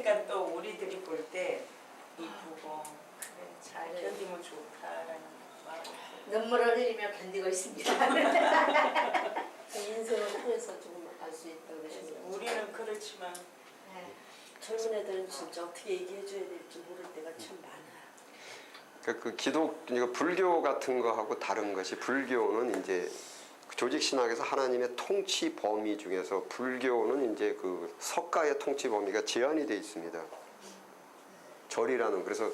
그러니까 또 우리들이 볼 때 이쁘고 그래, 잘 견디면 좋다라는 마음. 눈물을 흘리며 견디고 있습니다. 인생을 통해서 조금 알 수 있다고 그러시면 우리는 그렇지만 네. 젊은 애들은 진짜 어떻게 얘기해 줘야 될지 모를 때가 참 많아요. 그 이거 불교 같은 거하고 다른 것이, 불교는 이제 조직 신학에서 하나님의 통치 범위 중에서 불교는 이제 그 석가의 통치 범위가 제한이 되어 있습니다. 절이라는, 그래서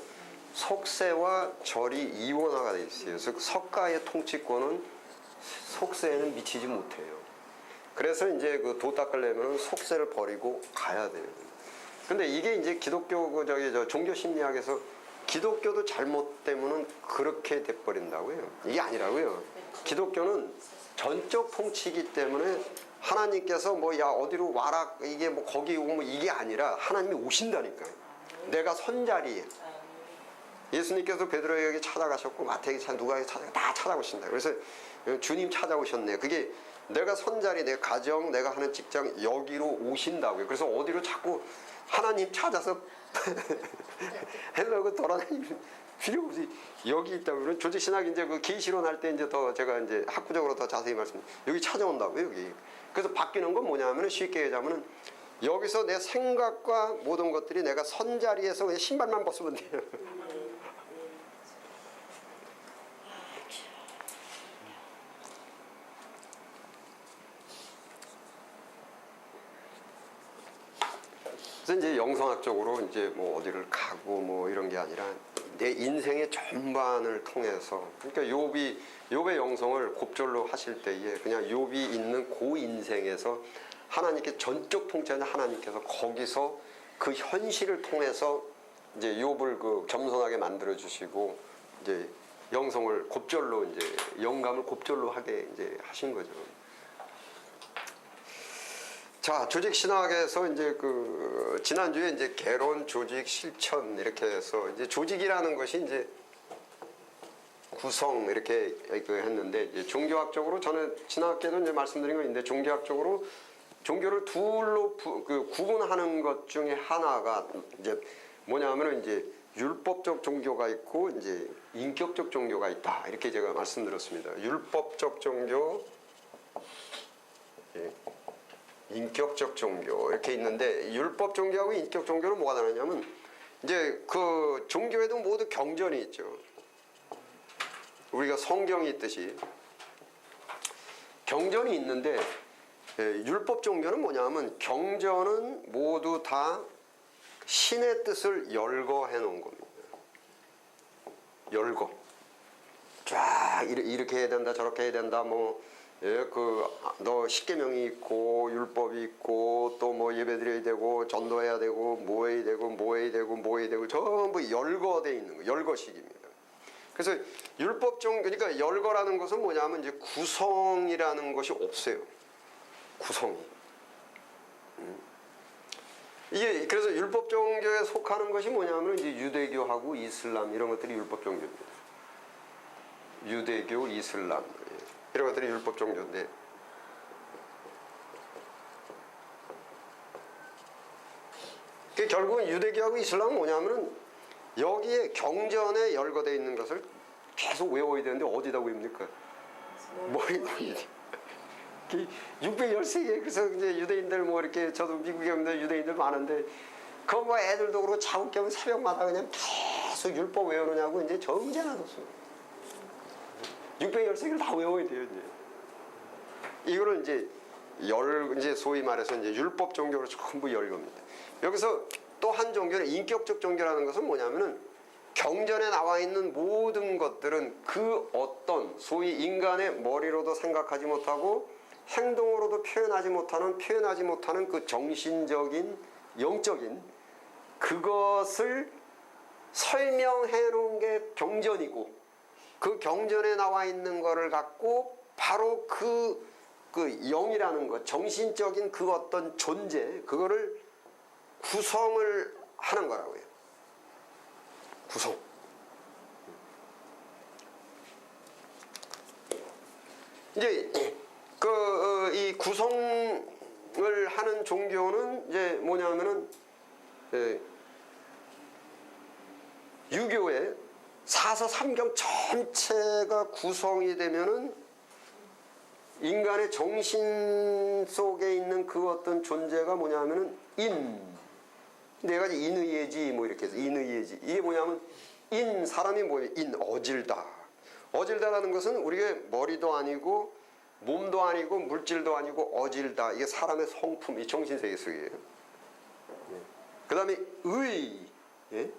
속세와 절이 이원화가 되어 있어요. 그래서 석가의 통치권은 속세에는 미치지 못해요. 그래서 이제 그 도 닦으려면 속세를 버리고 가야 돼요. 근데 이게 이제 기독교 저 종교 심리학에서 기독교도 잘못 되면은 그렇게 돼버린다고요. 이게 아니라고요. 기독교는 전적 통치이기 때문에 하나님께서 뭐 야 어디로 와라 이게 뭐 거기 오면 이게 아니라 하나님이 오신다니까요. 내가 선자리에. 예수님께서 베드로에게 찾아가셨고 마태에게 누가에게 다 찾아오신다. 그래서 주님 찾아오셨네. 그게 내가 선자리, 내 가정, 내가 하는 직장 여기로 오신다고요. 그래서 어디로 자꾸 하나님 찾아서 헬로그 돌아다니면 필요 없이 여기 있다고. 조직 신학 이제 그 계시론 할 때 이제 더 제가 이제 학구적으로 더 자세히 여기 찾아온다고요. 여기. 그래서 바뀌는 건 뭐냐면은 쉽게 얘기하면은 여기서 내 생각과 모든 것들이 내가 선자리에서 그냥 신발만 벗으면 돼요. 그래서 이제 영성학적으로 이제 뭐 어디를 가고 뭐 이런 게 아니라 내 인생의 전반을 통해서, 그러니까 욥의 영성을 곱절로 하실 때에 그냥 욥이 있는 그 인생에서 하나님께 전적 통치하는 하나님께서 거기서 그 현실을 통해서 이제 욥을 그 겸손하게 만들어 주시고 이제 영성을 곱절로 이제 영감을 곱절로 하게 이제 하신 거죠. 자, 조직 신학에서 이제 그 지난주에 이제 개론, 조직, 실천 이렇게 해서 이제 조직이라는 것이 이제 구성 이렇게 그 했는데, 이제 종교학적으로 저는 지난주에도 이제 말씀드린 건 있는데, 종교학적으로 종교를 둘로 구분하는 것 중에 하나가 이제 뭐냐면은 이제 율법적 종교가 있고 이제 인격적 종교가 있다, 이렇게 제가 말씀드렸습니다. 율법적 종교, 예. 인격적 종교 이렇게 있는데, 율법 종교하고 인격 종교는 뭐가 다르냐면 이제 그 종교에도 모두 경전이 있죠. 우리가 성경이 있듯이 경전이 있는데, 율법 종교는 뭐냐면 경전은 모두 다 신의 뜻을 열거해 놓은 겁니다. 열거. 쫙 이렇게 해야 된다, 저렇게 해야 된다, 뭐 너 십계명이 있고 율법이 있고 또 뭐 예배드려야 되고 전도해야 되고 뭐 해야 되고 전부 열거돼 있는 거, 열거식입니다. 그래서 율법종, 그러니까 열거라는 것은 뭐냐면 이제 구성이라는 것이 없어요. 구성이. 이게 그래서 율법 종교에 속하는 것이 뭐냐면 이제 유대교하고 이슬람 이런 것들이 율법 종교입니다. 유대교, 이슬람 이런 것들이 율법 종교인데, 결국은 유대교하고 이슬람은 뭐냐면은 여기에 경전에 열거되어 있는 것을 계속 외워야 되는데 어디다 외웁니까? 머리에 613개. 그래서 이제 유대인들 뭐 이렇게, 저도 미국에 오면 유대인들 많은데 그 뭐 애들도 그렇고 자국 겸 새벽마다 그냥 계속 율법 외우느냐고 이제 정제나 뒀어요. 613개를 다 외워야 돼요, 이제. 이거를 이제 소위 말해서 이제 율법 종교로 전부 열겁니다. 여기서 또 한 종교는 인격적 종교라는 것은 뭐냐면은 경전에 나와 있는 모든 것들은 그 어떤 소위 인간의 머리로도 생각하지 못하고 행동으로도 표현하지 못하는 그 정신적인, 영적인 그것을 설명해 놓은 게 경전이고, 그 경전에 나와 있는 거를 갖고 바로 그 영이라는 것, 정신적인 그 어떤 존재, 그거를 구성을 하는 거라고요. 구성. 이제 이 구성을 하는 종교는 이제 뭐냐면은 유교의 사서삼경 전체가 구성이 되면은 인간의 정신 속에 있는 그 어떤 존재가 뭐냐면은 네 가지 인의예지 뭐 이렇게 해서 인의예지 이게 뭐냐면 사람이 뭐예요? 어질다. 어질다라는 것은 우리가 머리도 아니고 몸도 아니고 물질도 아니고 어질다. 이게 사람의 성품, 이 정신세계 속이에요. 그 다음에 예?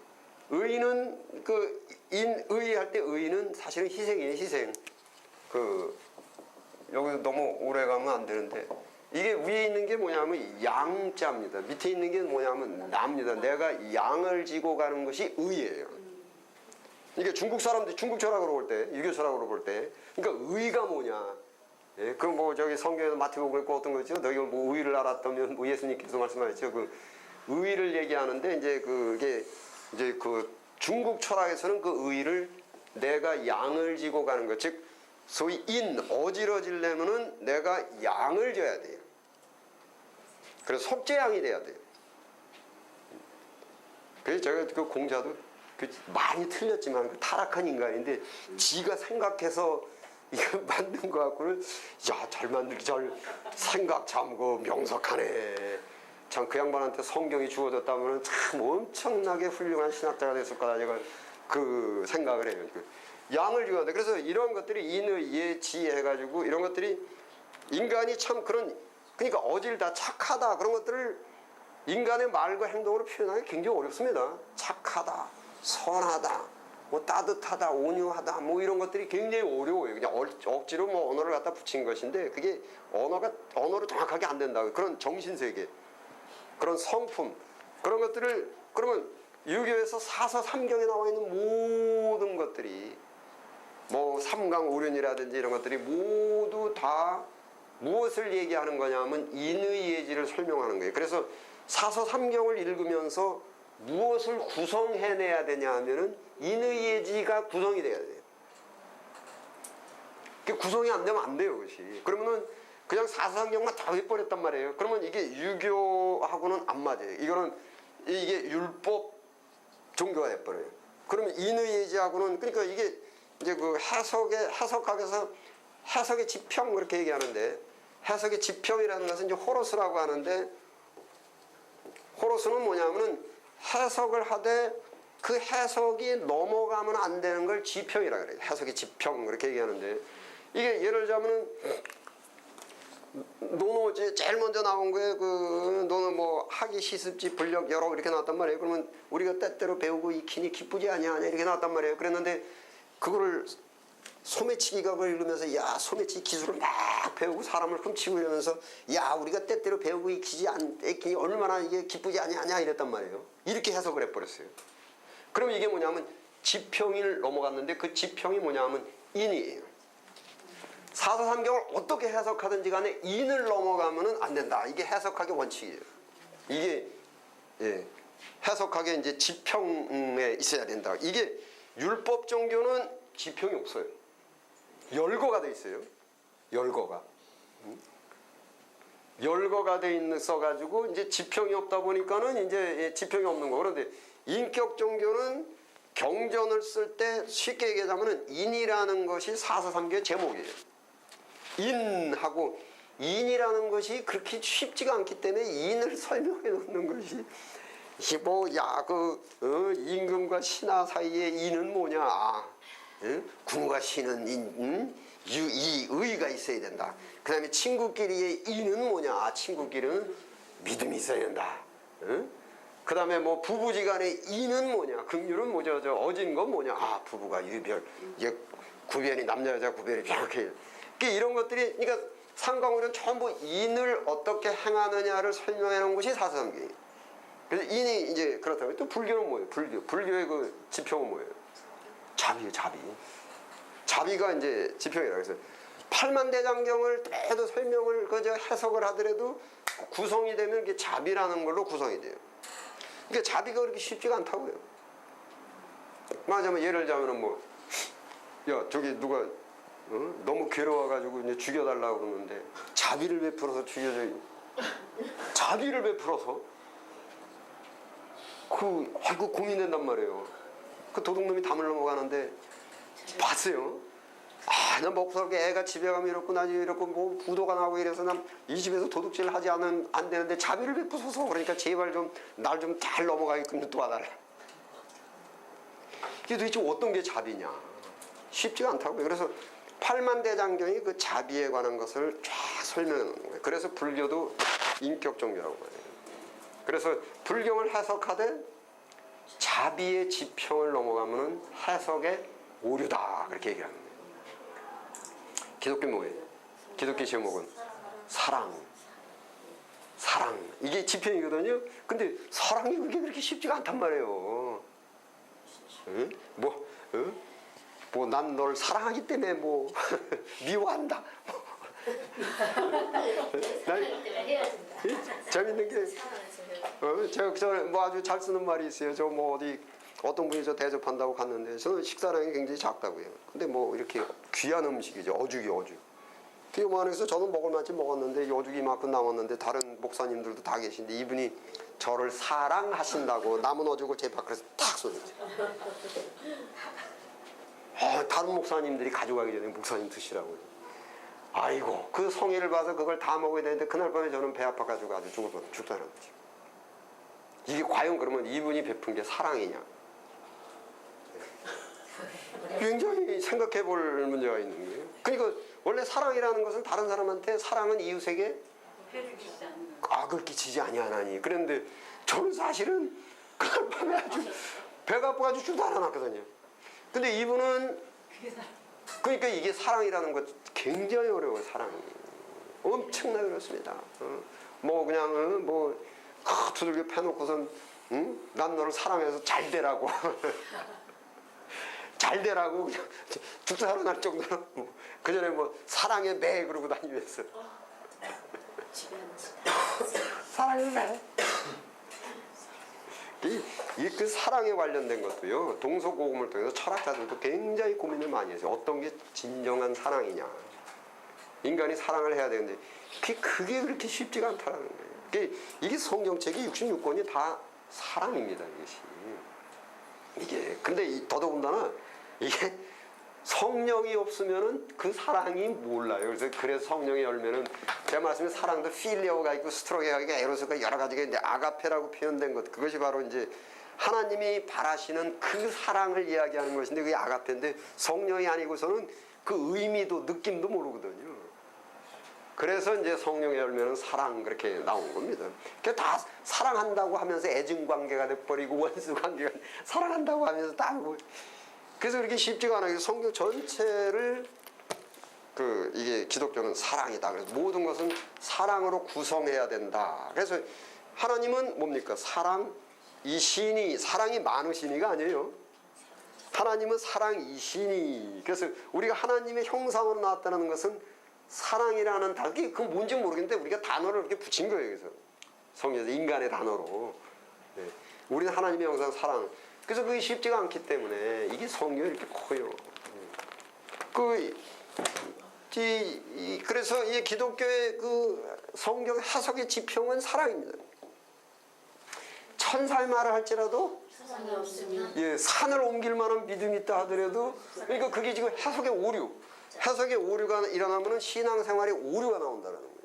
의는 그 인의 할 때 의는 사실은 희생이에요. 희생. 여기 너무 오래 가면 안 되는데 이게 위에 있는 게 뭐냐면 양자입니다. 밑에 있는 게 뭐냐면 나입니다. 내가 양을 지고 가는 것이 의예요. 이게 중국 사람들 중국 철학으로 볼 때, 유교 철학으로 볼 때, 그러니까 의가 뭐냐? 예, 그 뭐 저기 성경에서 마태복음에 꼭 어떤 거죠? 너희가 뭐 의를 알았다면 뭐 예수님께서 말씀하셨죠. 그 의를 얘기하는데 이제 그게 이제 그 중국 철학에서는 그 의를 내가 양을 지고 가는 것, 즉 소위 어지러지려면은 내가 양을 져야 돼요. 그래서 속죄양이 돼야 돼요. 그래서 제가 그 공자도 많이 틀렸지만 그 타락한 인간인데 지가 생각해서 이거 만든 거 갖고는 잘 만들기 잘 생각 참 그 명석하네. 참 그 양반한테 성경이 주어졌다면 참 엄청나게 훌륭한 신학자가 됐을 거다 제가 그 생각을 해요. 양을 지어야 돼. 그래서 이런 것들이 인의 예지 해가지고 이런 것들이 인간이 참 그러니까 어질다 착하다 그런 것들을 인간의 말과 행동으로 표현하기 굉장히 어렵습니다. 착하다, 선하다, 뭐 따뜻하다, 온유하다, 뭐 이런 것들이 굉장히 어려워요. 그냥 억지로 뭐 언어를 갖다 붙인 것인데 그게 언어로 정확하게 안 된다. 그런 정신세계, 그런 성품, 그런 것들을 그러면 유교에서 사서삼경에 나와 있는 모든 것들이 뭐 삼강오륜이라든지 이런 것들이 모두 다 무엇을 얘기하는 거냐면 인의예지를 설명하는 거예요. 그래서 사서삼경을 읽으면서 무엇을 구성해내야 되냐 하면은 인의예지가 구성이 돼야 돼요. 그 구성이 안 되면 안 돼요, 그것이. 그러면은 그냥 사서삼경만 다 해버렸단 말이에요. 그러면 이게 유교하고는 안 맞아요. 이게 율법 종교가 돼버려요. 그러면 인의예지하고는 그러니까 이게 이제 그 해석학에서 해석의 지평 그렇게 얘기하는데 해석의 지평이라는 것은 이제 호로스라고 하는데 호로스는 뭐냐면은 해석을 하되 그 해석이 넘어가면 안 되는 걸 지평이라 그래요. 해석의 지평 그렇게 얘기하는데 이게 예를 들자면은 노노 제일 먼저 나온 거에 그 노노 뭐 학이 시습지 불력 여러 이렇게 나왔단 말이에요. 그러면 우리가 때때로 배우고 익히니 기쁘지 아니하냐 이렇게 나왔단 말이에요. 그랬는데 그거를 소매치기가 읽으면서 야 소매치기 기술을 막 배우고 사람을 훔치고 이러면서 야 우리가 때때로 배우고 익히니 얼마나 이게 기쁘지 아니하냐 이랬단 말이에요. 이렇게 해석을 해버렸어요. 그럼 이게 뭐냐면 지평을 넘어갔는데 그 지평이 뭐냐면 인이에요. 사서삼경을 어떻게 해석하든지 간에 인을 넘어가면은 안 된다. 이게 해석학의 원칙이에요. 이게 해석학의 이제 지평에 있어야 된다. 이게 율법 종교는 지평이 없어요. 열거가 돼 있어요. 열거가 돼 있어가지고 이제 지평이 없다 보니까는 이제 지평이 없는 거. 그런데 인격 종교는 경전을 쓸 때 쉽게 얘기하자면은 인이라는 것이 사서삼경의 제목이에요. 인하고 인이라는 것이 그렇게 쉽지가 않기 때문에 인을 설명해 놓는 것이 임금과 신하 사이의 인은 뭐냐? 군과 신은 의가 있어야 된다. 그 다음에 친구끼리의 인은 뭐냐? 친구끼리는 믿음이 있어야 된다. 그 다음에 뭐 부부지간의 인은 뭐냐? 긍휼은 뭐죠? 어진 건 뭐냐? 부부가 유별, 이게 구별이 남자 여자 구별이 이렇게 이런 것들이 그러니까 상강오륜 전부 인을 어떻게 행하느냐를 설명해 놓은 것이 사서삼경이에요. 그래서 인이 이제 그렇다고 또 불교는 뭐예요? 불교의 그 지평은 뭐예요? 자비예요, 자비. 자비가 이제 지평이라 그래서 팔만대장경을 해도 설명을 그저 해석을 하더라도 구성이 되면 이게 자비라는 걸로 구성이 돼요. 그러니까 자비가 그렇게 쉽지가 않다고요. 말하자면 예를 들자면은 저기 누가 너무 괴로워가지고 이제 죽여달라고 그러는데 자비를 베풀어서 죽여줘. 자비를 베풀어서 아이고 고민된단 말이에요. 그 도둑놈이 담을 넘어가는데 봤어요. 아, 나 먹고 살게 애가 집에 가면 이렇고 나 이렇고 뭐 부도가 나고 이래서 난 이 집에서 도둑질 하지 않으면 안 되는데 자비를 베푸소서. 그러니까 제발 좀 날 좀 잘 넘어가게끔 좀 도와달라. 이게 도대체 어떤 게 자비냐? 쉽지가 않다고요. 그래서 팔만대장경이 그 자비에 관한 것을 쫙 설명해 놓는 거예요. 그래서 불교도 인격 종교라고 말해요. 그래서 불경을 해석하되 자비의 지평을 넘어가면은 해석의 오류다 그렇게 얘기하는 거예요. 기독교 뭐예요? 기독교 제목은 사랑. 사랑. 이게 지평이거든요. 근데 사랑이 그게 그렇게 쉽지가 않단 말이에요. 응? 뭐 난 널 사랑하기 때문에 뭐 미워한다. 재밌는 게 제가 뭐 아주 잘 쓰는 말이 있어요. 저 뭐 어디 어떤 분이 저 대접한다고 갔는데 저는 식사량이 굉장히 작다고요. 근데 뭐 이렇게 귀한 음식이죠. 어죽이 어죽. 그 요만해서 저는 먹을 만큼 먹었는데 어죽이 이만큼 남았는데 다른 목사님들도 다 계신데 이분이 저를 사랑하신다고 남은 어죽을 제 밖에서 탁 쏘셨어요. 다른 목사님들이 가져가기 전에 목사님 드시라고요. 아이고 그 성의를 봐서 그걸 다 먹어야 되는데 그날 밤에 저는 배 아파가지고 아주 죽다는 거지. 이게 과연 그러면 이분이 베푼 게 사랑이냐? 굉장히 생각해 볼 문제가 있는 거예요. 그러니까 원래 사랑이라는 것은 다른 사람한테 사랑은 이웃에게 악을 끼치지 아니하나니. 그런데 저는 사실은 그날 밤에 아주 배가 아파가지고 죽다 않았거든요. 근데 이분은 그러니까 이게 사랑이라는 것 굉장히 어려워요. 사랑이 엄청나게 어렵습니다. 뭐 그냥 뭐 두들겨 패놓고선 난 너를 사랑해서 잘 되라고 잘 되라고 그냥 죽다 살아날 정도로 그 전에 뭐 사랑의 매 그러고 다니면서 사랑의 매 그 사랑에 관련된 것도요. 동서고금을 통해서 철학자들도 굉장히 고민을 많이 했어요. 어떤 게 진정한 사랑이냐. 인간이 사랑을 해야 되는데 그게 그렇게 쉽지가 않다는 거예요. 이게 성경책이 66권이 다 사랑입니다. 이게 근데 더더군다나 이게 성령이 없으면은 그 사랑이 몰라요. 그래서 성령이 열면은 제 말씀에 사랑도 필리오가 있고 스트로게가 있고 에로스가 여러 가지가 있는데 아가페라고 표현된 것 그것이 바로 이제 하나님이 바라시는 그 사랑을 이야기하는 것인데 그게 아가페인데 성령이 아니고서는 그 의미도 느낌도 모르거든요. 그래서 이제 성령이 열면은 사랑 그렇게 나온 겁니다. 다 사랑한다고 하면서 애증 관계가 돼버리고 원수 관계가 사랑한다고 하면서 딱 뭐 그래서 그렇게 쉽지가 않아요. 성경 전체를 이게 기독교는 사랑이다. 그래서 모든 것은 사랑으로 구성해야 된다. 그래서 하나님은 뭡니까? 사랑이시니 사랑이 많으시니가 아니에요. 하나님은 사랑이시니. 그래서 우리가 하나님의 형상으로 나왔다는 것은 사랑이라는 단어, 그건 뭔지 모르겠는데 우리가 단어를 이렇게 붙인 거예요. 그래서 성경에서 인간의 단어로. 네. 우리는 하나님의 형상 사랑. 그래서 그게 쉽지가 않기 때문에 이게 성경이 이렇게 커요. 그래서 이 기독교의 그 성경 해석의 지평은 사랑입니다. 천사의 말을 할지라도 산을 옮길 만한 믿음이 있다 하더라도 그러니까 그게 지금 해석의 오류. 해석의 오류가 일어나면 신앙생활에 오류가 나온다는 거예요.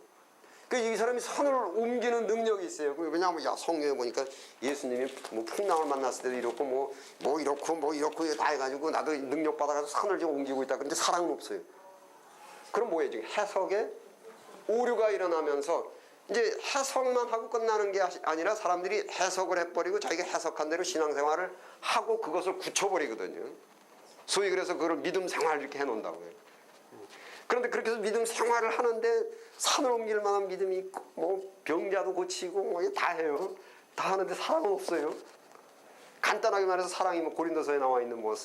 이 사람이 산을 옮기는 능력이 있어요. 왜냐하면 성경에 보니까 예수님이 뭐 풍랑을 만났을 때도 이렇고 뭐 이렇고 다 해가지고 나도 능력 받아가지고 산을 좀 옮기고 있다. 근데 사랑은 없어요. 그럼 뭐예요? 지금 해석에 오류가 일어나면서 이제 해석만 하고 끝나는 게 아니라 사람들이 해석을 해버리고 자기가 해석한 대로 신앙생활을 하고 그것을 굳혀버리거든요. 소위 그래서 그걸 믿음 생활 이렇게 해놓는다고요. 그런데 그렇게 해서 믿음 생활을 하는데 산을 옮길 만한 믿음이 있고 뭐 병자도 고치고 뭐 다 해요. 다 하는데 사랑은 없어요. 간단하게 말해서 사랑이 뭐 고린도서에 나와 있는 뭐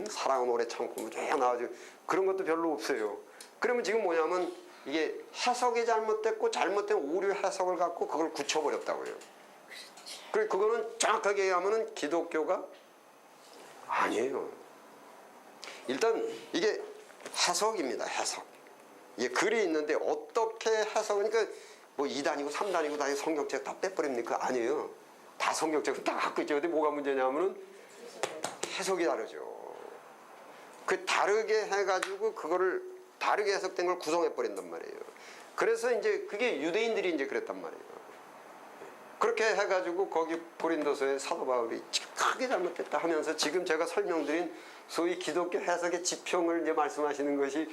사랑은 오래 참고 뭐 쭉 나와가지고 그런 것도 별로 없어요. 그러면 지금 뭐냐면 이게 해석이 잘못됐고 잘못된 오류 해석을 갖고 그걸 굳혀버렸다고요. 그리고 그거는 정확하게 얘기하면은 기독교가 아니에요. 일단 이게 해석입니다. 해석. 예, 글이 있는데 어떻게 해석을 그러니까 뭐 2단이고 3단이고 다 성경책 다 빼버립니까? 아니에요. 다 성경책을 다 갖고 있죠. 근데 뭐가 문제냐면은 해석이 다르죠. 그 다르게 해가지고 그거를 다르게 해석된 걸 구성해 버린단 말이에요. 그래서 이제 그게 유대인들이 이제 그랬단 말이에요. 그렇게 해가지고 거기 고린도서에 사도 바울이 크게 잘못됐다 하면서 지금 제가 설명드린 소위 기독교 해석의 지평을 이제 말씀하시는 것이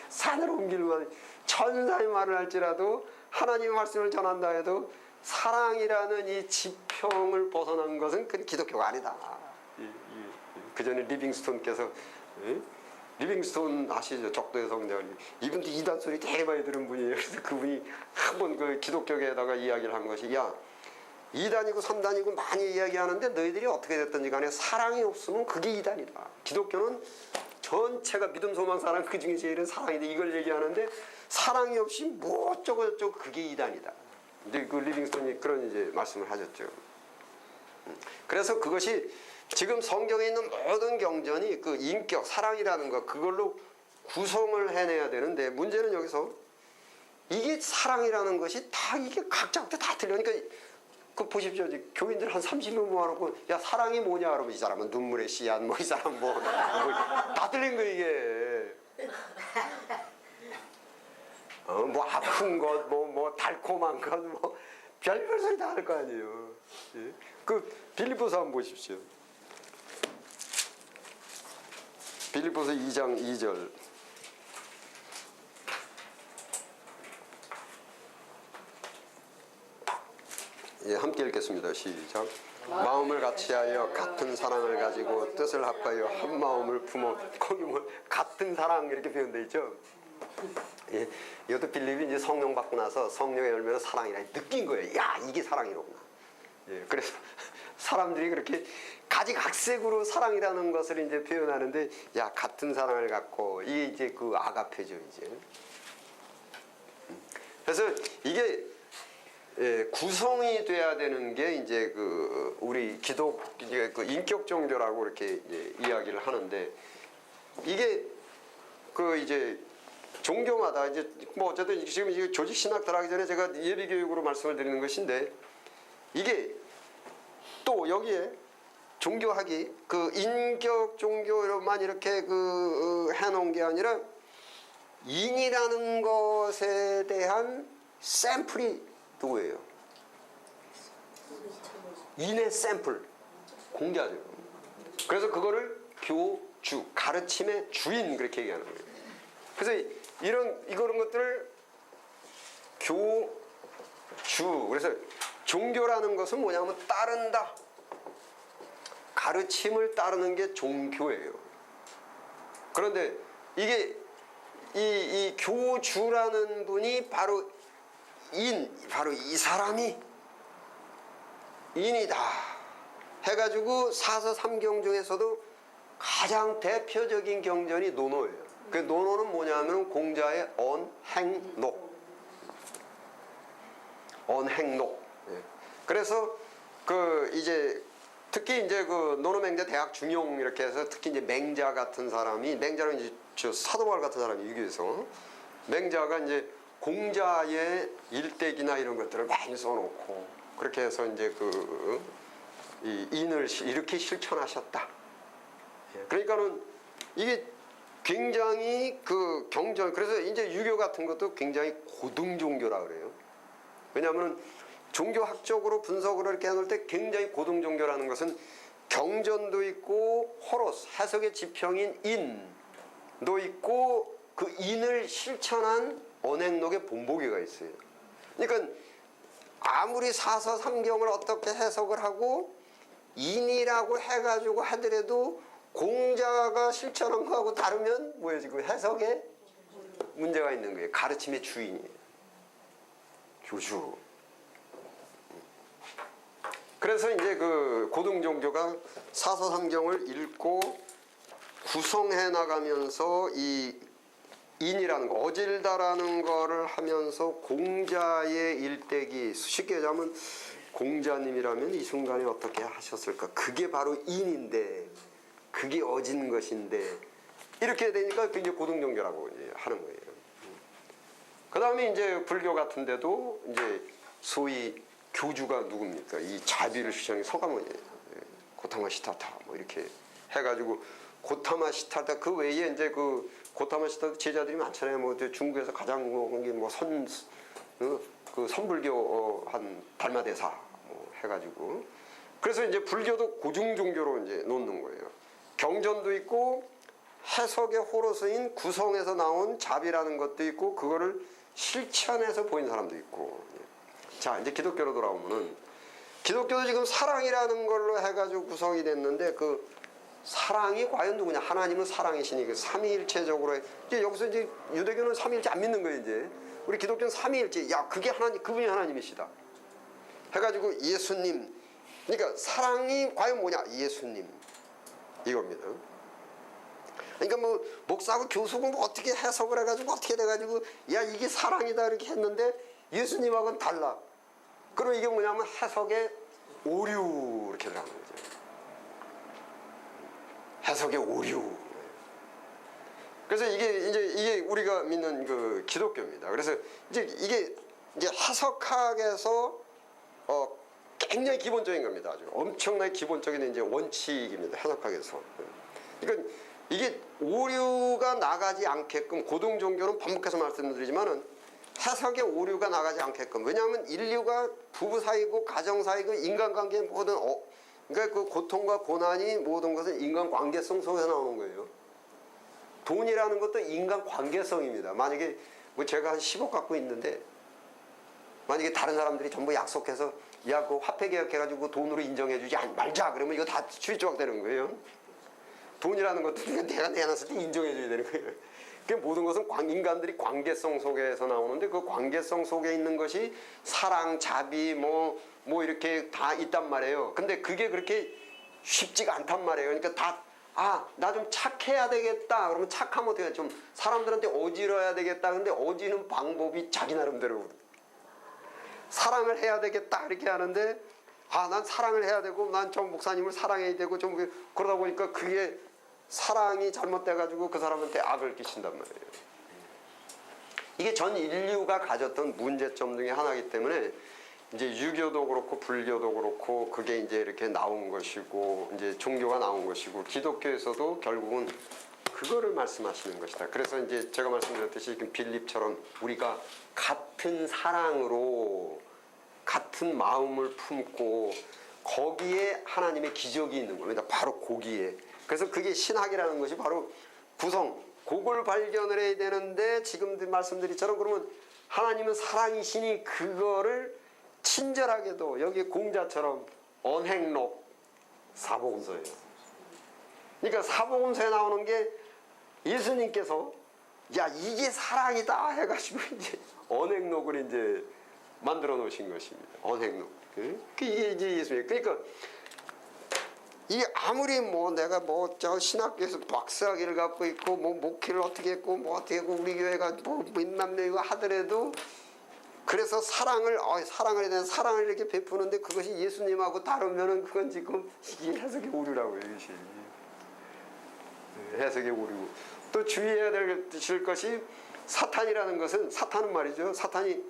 산을 옮길만 천사의 말을 할지라도 하나님의 말씀을 전한다 해도 사랑이라는 이 지평을 벗어난 것은 그 기독교가 아니다. 그 전에 리빙스톤께서 리빙스톤 아시죠? 적도의 성자님. 이분도 이단 소리 되게 많이 들은 분이에요. 그래서 그분이 한번 그 기독교계에다가 이야기를 한 것이 야 2단이고 3단이고 많이 이야기하는데 너희들이 어떻게 됐든지 간에 사랑이 없으면 그게 2단이다. 기독교는 전체가 믿음, 소망, 사랑 그 중에 제일은 사랑인데 이걸 얘기하는데 사랑이 없이 뭐 어쩌고 그게 2단이다. 근데 그 리빙스톤이 그런 이제 말씀을 하셨죠. 그래서 그것이 지금 성경에 있는 모든 경전이 그 인격, 사랑이라는 것 그걸로 구성을 해내야 되는데 문제는 여기서 이게 사랑이라는 것이 다 이게 각자한테 다 틀려. 그러니까 그 보십시오. 교인들 한 30명 모아놓고 야 사랑이 뭐냐 그러면 이 사람은 눈물의 씨앗 뭐 이 사람 뭐 다 틀린 거 이게. 뭐 아픈 것, 뭐 달콤한 것, 뭐 별별 소리 다 할 거 아니에요. 예? 그 빌립보서 한번 보십시오. 빌립보서 2장 2절. 예, 함께 읽겠습니다. 시작. 마음을 같이하여 같은 사랑을 가지고 뜻을 합하여 한 마음을 품어 거기 뭐 같은 사랑 이렇게 표현되어 있죠. 예, 이것도 빌립이 이제 성령 받고 나서 성령의 열매는 사랑이라 느낀 거예요. 야 이게 사랑이로구나. 예, 그래서 사람들이 그렇게 가지각색으로 사랑이라는 것을 이제 표현하는데 야 같은 사랑을 갖고 이게 이제 그 아가페죠 이제. 그래서 이게 예, 구성이 돼야 되는 게 이제 그 우리 기독 이제 그 인격 종교라고 이렇게 이제 이야기를 하는데 이게 그 이제 종교마다 이제 뭐 어쨌든 지금 이제 조직 신학 들어가기 전에 제가 예비 교육으로 말씀을 드리는 것인데 이게 또 여기에 종교학이 그 인격 종교로만 이렇게 그 해놓은 게 아니라 인이라는 것에 대한 샘플이 누구예요? 인의 샘플 공개하죠. 그래서 그거를 교주 가르침의 주인 그렇게 얘기하는 거예요. 그래서 이런 것들을 교주 그래서 종교라는 것은 뭐냐면 따른다. 가르침을 따르는 게 종교예요. 그런데 이게 이 교주라는 분이 바로 바로 이 사람이 인이다 해가지고 사서삼경 중에서도 가장 대표적인 경전이 노노예요. 그 노노는 뭐냐면 공자의 언행록. 그래서 그 이제 특히 이제 그 노노맹자 대학 중용 이렇게 해서 특히 이제 맹자 같은 사람이 맹자는 이제 저 사도바울 같은 사람이 유교에서 맹자가 이제 공자의 일대기나 이런 것들을 많이 써놓고 그렇게 해서 이제 이 인을 이렇게 실천하셨다. 그러니까는 이게 굉장히 그 경전 그래서 이제 유교 같은 것도 굉장히 고등 종교라 그래요. 왜냐하면 종교학적으로 분석을 이렇게 해놓을 때 굉장히 고등 종교라는 것은 경전도 있고 호로스 해석의 지평인 인도 있고 그 인을 실천한 언행록의 본보기가 있어요. 그러니까 아무리 사서삼경을 어떻게 해석을 하고 인이라고 해가지고 하더라도 공자가 실천한 거하고 다르면 뭐예요? 지금 해석에 문제가 있는 거예요. 가르침의 주인이에요. 교주. 그래서 이제 그 고등 종교가 사서삼경을 읽고 구성해 나가면서 이 인이라는 거, 어질다라는 거를 하면서 공자의 일대기 쉽게 얘기하면 공자님이라면 이 순간에 어떻게 하셨을까? 그게 바로 인인데 그게 어진 것인데 이렇게 되니까 이제 고등종교라고 이제 하는 거예요. 그 다음에 이제 불교 같은 데도 이제 소위 교주가 누굽니까? 이 자비를 실천한 서가모니예요. 고타마 시타타 뭐 이렇게 해가지고 고타마 시타다 그 외에 이제 그 고타마 시타도 제자들이 많잖아요. 뭐 중국에서 가장 뭐선 그 선불교 한 달마대사 뭐 해가지고 그래서 이제 불교도 고중 종교로 이제 놓는 거예요. 경전도 있고 해석의 호로서인 구성에서 나온 잡이라는 것도 있고 그거를 실천해서 보인 사람도 있고. 자 이제 기독교로 돌아오면은 기독교도 지금 사랑이라는 걸로 해가지고 구성이 됐는데 그 사랑이 과연 누구냐? 하나님은 사랑이시니 그 삼위일체적으로 이제 여기서 이제 유대교는 삼위일체 안 믿는 거예요 이제. 우리 기독교는 삼위일체. 야 그게 하나님 그분이 하나님이시다. 해가지고 예수님. 그러니까 사랑이 과연 뭐냐? 예수님 이겁니다. 그러니까 뭐 목사하고 교수고 뭐 어떻게 해석을 해가지고 어떻게 돼가지고 야 이게 사랑이다 이렇게 했는데 예수님하고는 달라. 그럼 이게 뭐냐면 해석의 오류 이렇게 들어가는 거죠. 해석의 오류. 그래서 이게 우리가 믿는 그 기독교입니다. 그래서 이게 해석학에서 굉장히 기본적인 겁니다. 아주 엄청나게 기본적인 이제 원칙입니다. 해석학에서. 그러니까 이게 오류가 나가지 않게끔 고등 종교는 반복해서 말씀드리지만은 해석의 오류가 나가지 않게끔. 왜냐하면 인류가 부부 사이고 가정 사이고 인간관계 모든 그러니까 그 고통과 고난이 모든 것은 인간 관계성 속에서 나오는 거예요. 돈이라는 것도 인간 관계성입니다. 만약에 뭐 제가 한 10억 갖고 있는데 만약에 다른 사람들이 전부 약속해서 야 그 화폐 계약해가지고 돈으로 인정해주지 말자 그러면 이거 다 추리조각 되는 거예요. 돈이라는 것도 내가 내놨을 때 인정해줘야 되는 거예요. 그 모든 것은 인간들이 관계성 속에서 나오는데 그 관계성 속에 있는 것이 사랑, 자비, 뭐 이렇게 다 있단 말이에요. 근데 그게 그렇게 쉽지가 않단 말이에요. 그러니까 나 좀 착해야 되겠다. 그러면 착하면 어떻게 좀 사람들한테 어지러야 되겠다. 근데 어지는 방법이 자기 나름대로. 사랑을 해야 되겠다. 이렇게 하는데 난 사랑을 해야 되고 난 좀 목사님을 사랑해야 되고 좀 그러다 보니까 그게 사랑이 잘못돼가지고 그 사람한테 악을 끼친단 말이에요. 이게 전 인류가 가졌던 문제점 중에 하나이기 때문에 이제 유교도 그렇고 불교도 그렇고 그게 이제 이렇게 나온 것이고 이제 종교가 나온 것이고 기독교에서도 결국은 그거를 말씀하시는 것이다. 그래서 이제 제가 말씀드렸듯이 빌립처럼 우리가 같은 사랑으로 같은 마음을 품고 거기에 하나님의 기적이 있는 겁니다. 바로 거기에. 그래서 그게 신학이라는 것이 바로 구성, 그걸 발견을 해야 되는데 지금 말씀드리처럼 그러면 하나님은 사랑이시니 그거를 친절하게도 여기 공자처럼 언행록 사복음서예요. 그러니까 사복음서에 나오는 게 예수님께서 야 이게 사랑이다 해가지고 이제 언행록을 이제 만들어 놓으신 것입니다. 언행록. 이게 이제 예수님. 그러니까 이게 아무리 뭐 내가 뭐 저 신학교에서 박사학위를 갖고 있고 뭐 목회를 어떻게 했고 뭐 어떻게 했고 우리 교회가 뭐 민남내고 하더라도 그래서 사랑을 해야 되는 사랑을 이렇게 베푸는데 그것이 예수님하고 다르면은 그건 지금 이게 해석의 오류라고요. 이것이 해석의 오류고 또 주의해야 될 것이 사탄이라는 것은 사탄은 말이죠. 사탄이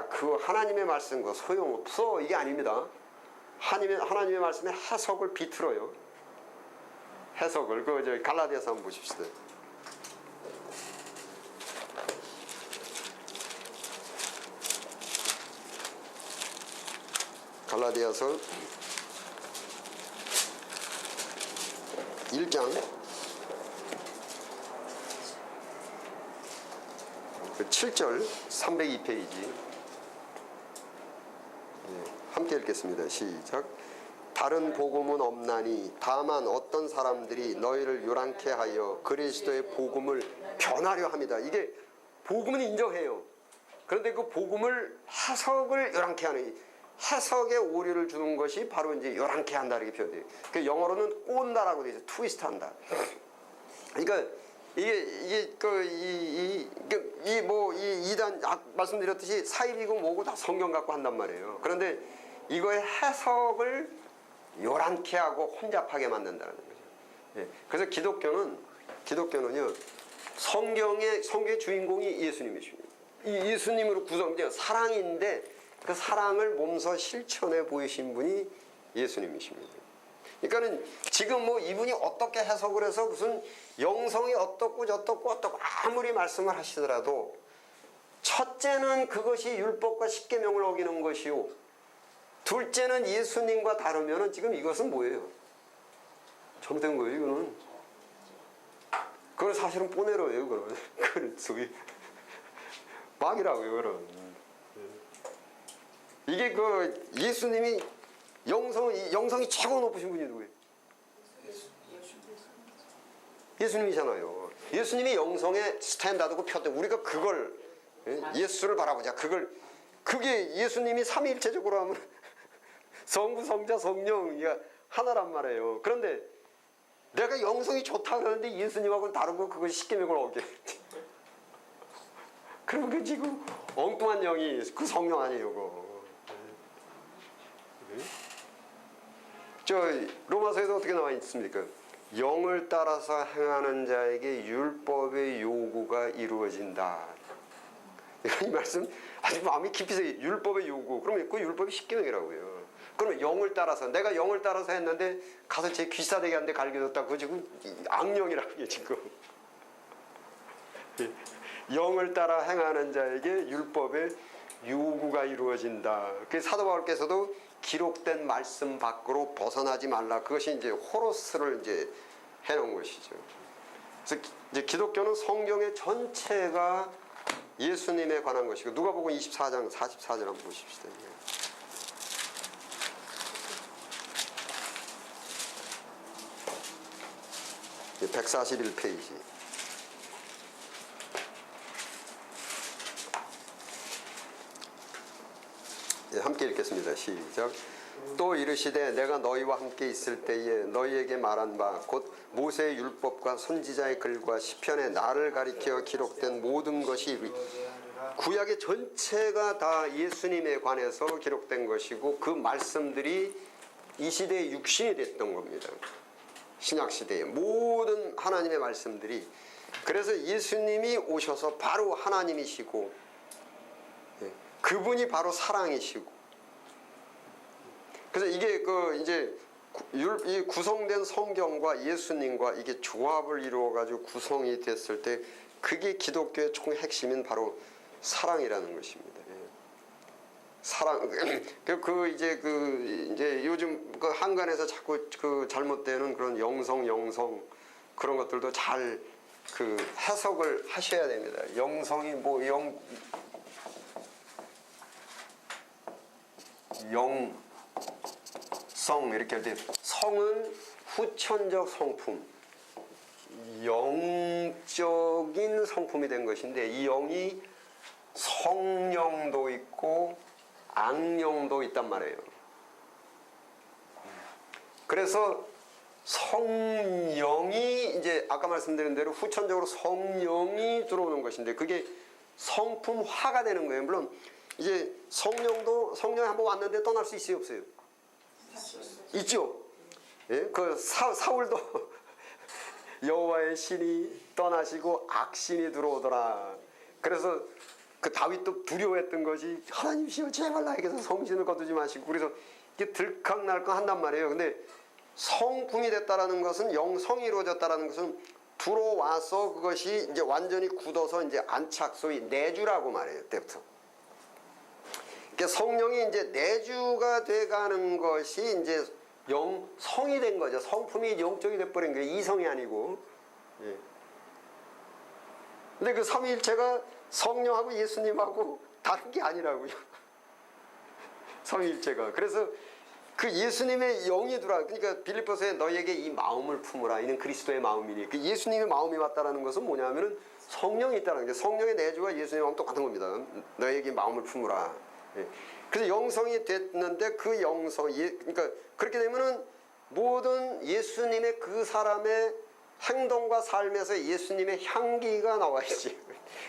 그 하나님의 말씀 거 소용없어 이게 아닙니다. 하나님의 말씀에 해석을 비틀어요. 해석을 저 갈라디아서 한번 보십시다. 갈라디아서 1장 7절 302페이지 함께 읽겠습니다. 시작. 다른 복음은 없나니 다만 어떤 사람들이 너희를 요란케 하여 그리스도의 복음을 변하려 합니다. 이게 복음은 인정해요. 그런데 그 복음을 해석을 요란케 하는 해석에 오류를 주는 것이 바로 이제 요란케 한다 이렇게 표현돼요. 그 영어로는 꼰다라고 되어 있어요. 트위스트 한다. 그러니까 이게 이단 말씀드렸듯이 사입이고 뭐고 다 성경 갖고 한단 말이에요. 그런데 이거의 해석을 요란케 하고 혼잡하게 만든다는 거죠. 그래서 기독교는요 성경의 주인공이 예수님이십니다. 이 예수님으로 구성되어 사랑인데 그 사랑을 몸소 실천해 보이신 분이 예수님이십니다. 그러니까는 지금 뭐 이분이 어떻게 해석을 해서 무슨 영성이 어떻고 저떻고 어떻고 아무리 말씀을 하시더라도 첫째는 그것이 율법과 십계명을 어기는 것이요. 둘째는 예수님과 다르면은 지금 이것은 뭐예요? 잘못된 거예요, 이거는. 그건 사실은 뽀네로예요, 그건. 그건 소위 막이라고요, 그건. 이게 그 예수님이 영성이 최고 높으신 분이 누구예요? 예수님이잖아요. 예수님이 영성의 스탠다드고 표대. 우리가 그걸 예수를 바라보자. 그게 예수님이 삼위일체적으로 하면 성부, 성자, 성령 하나란 말이에요. 그런데 내가 영성이 좋다 그러는데 예수님하고는 다른 거 그거 십계명을 어겨. 그럼 그 지금 엉뚱한 영이 그 성령 아니에요, 그거. 저 로마서에도 어떻게 나와 있습니까? 영을 따라서 행하는 자에게 율법의 요구가 이루어진다. 이 말씀 아주 마음이 깊이 새겨. 율법의 요구. 그러면 그 율법이 십계명이라고요. 그러면 영을 따라서 내가 영을 따라서 했는데 가서 제 귀싸대기 한대 갈겨줬다. 그거 지금 악령이라고요, 지금. 영을 따라 행하는 자에게 율법의 요구가 이루어진다. 그 사도 바울께서도 기록된 말씀 밖으로 벗어나지 말라. 그것이 이제 호로스를 이제 해놓은 것이죠. 그래서 이제 기독교는 성경의 전체가 예수님에 관한 것이고 누가복음 24장 44절 한번 보십시다. 141페이지. 함께 읽겠습니다. 시작. 또 이르시되 내가 너희와 함께 있을 때에 너희에게 말한 바 곧 모세의 율법과 선지자의 글과 시편에 나를 가리켜 기록된 모든 것이 이루리. 구약의 전체가 다 예수님에 관해서 기록된 것이고 그 말씀들이 이 시대의 육신이 됐던 겁니다. 신약시대의 모든 하나님의 말씀들이. 그래서 예수님이 오셔서 바로 하나님이시고 그분이 바로 사랑이시고. 그래서 이게 이제 이 구성된 성경과 예수님과 이게 조합을 이루어 가지고 구성이 됐을 때 그게 기독교의 총 핵심인 바로 사랑이라는 것입니다. 사랑. 이제 요즘 그 한간에서 자꾸 그 잘못되는 그런 영성 그런 것들도 잘 그 해석을 하셔야 됩니다. 영성이 뭐 영성 이렇게 할 때 성은 후천적 성품, 영적인 성품이 된 것인데 이 영이 성령도 있고 악령도 있단 말이에요. 그래서 성령이 이제 아까 말씀드린 대로 후천적으로 성령이 들어오는 것인데 그게 성품화가 되는 거예요. 물론 이제 성령이 한번 왔는데 떠날 수 있어요, 없어요? 있죠. 예? 그 사울도 여호와의 신이 떠나시고 악신이 들어오더라. 그래서 그 다윗도 두려워했던 것이 하나님이시여 제발 나에게서 성신을 거두지 마시고 그래서 이게 들캉날캉 한단 말이에요. 근데 성품이 됐다라는 것은 영성이 이루어졌다라는 것은 들어와서 그것이 이제 완전히 굳어서 이제 안착 소위 내주라고 말해요. 때부터. 그러니까 성령이 이제 내주가 돼가는 것이 이제 영성이 된 거죠. 성품이 영적이 돼버린 거예요. 이성이 아니고. 예. 근데 그 삼위일체가 성령하고 예수님하고 다른 게 아니라고요. 삼위일체가. 그래서 그 예수님의 영이 들어와. 그러니까 빌립보서에 너희에게 이 마음을 품으라. 이는 그리스도의 마음이니. 그 예수님의 마음이 왔다라는 것은 뭐냐면은 성령이 있다는 게 성령의 내주가 예수님의 마음 똑같은 겁니다. 너희에게 마음을 품으라. 예. 그래서 영성이 됐는데 그 영성, 그러니까 그렇게 되면은 모든 예수님의 그 사람의 행동과 삶에서 예수님의 향기가 나와야지.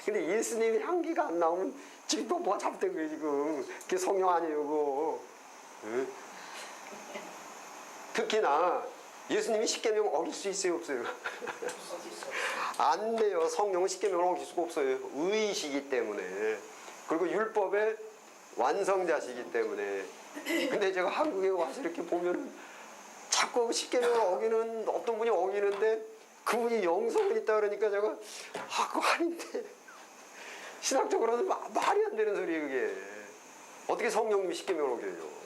근데 예수님의 향기가 안 나오면 지금 또 뭐가 잘못된 거예요, 지금. 그게 성령 아니에요, 그거. 예? 특히나 예수님이 십계명 어길 수 있어요, 없어요? 안 돼요. 성령은 십계명을 어길 수가 없어요. 의이시기 때문에. 그리고 율법의 완성자시기 때문에. 근데 제가 한국에 와서 이렇게 보면은 자꾸 십계명을 어기는 어떤 분이 어기는데 그분이 영성은 있다 그러니까 제가 그거 아닌데 신학적으로는 말이 안 되는 소리예요 그게. 어떻게 성령님이 십계명을 어겨요.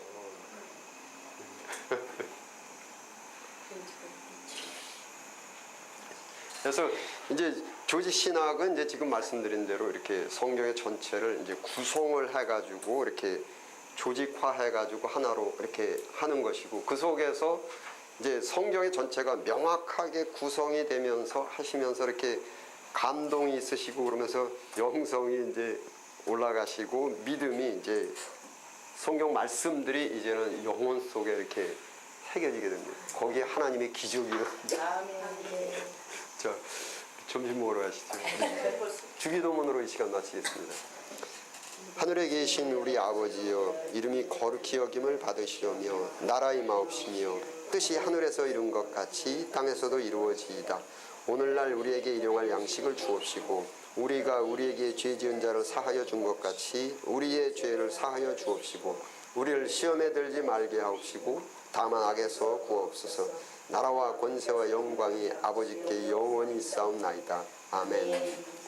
그래서 이제 조직 신학은 이제 지금 말씀드린 대로 이렇게 성경의 전체를 이제 구성을 해가지고 이렇게 조직화해가지고 하나로 이렇게 하는 것이고 그 속에서 이제 성경의 전체가 명확하게 구성이 되면서 하시면서 이렇게 감동이 있으시고 그러면서 영성이 이제 올라가시고 믿음이 이제 성경 말씀들이 이제는 영혼 속에 이렇게 새겨지게 됩니다. 거기에 하나님의 기적이 자, 점심 먹으러 가시죠. 주기도문으로 이 시간 마치겠습니다. 하늘에 계신 우리 아버지여 이름이 거룩히 여김을 받으시오며 나라 임하옵시며 뜻이 하늘에서 이룬 것 같이 땅에서도 이루어지이다. 오늘날 우리에게 일용할 양식을 주옵시고 우리가 우리에게 죄 지은 자를 사하여 준 것 같이 우리의 죄를 사하여 주옵시고 우리를 시험에 들지 말게 하옵시고 다만 악에서 구하옵소서. 나라와 권세와 영광이 아버지께 영원히 있사옵나이다. 아멘.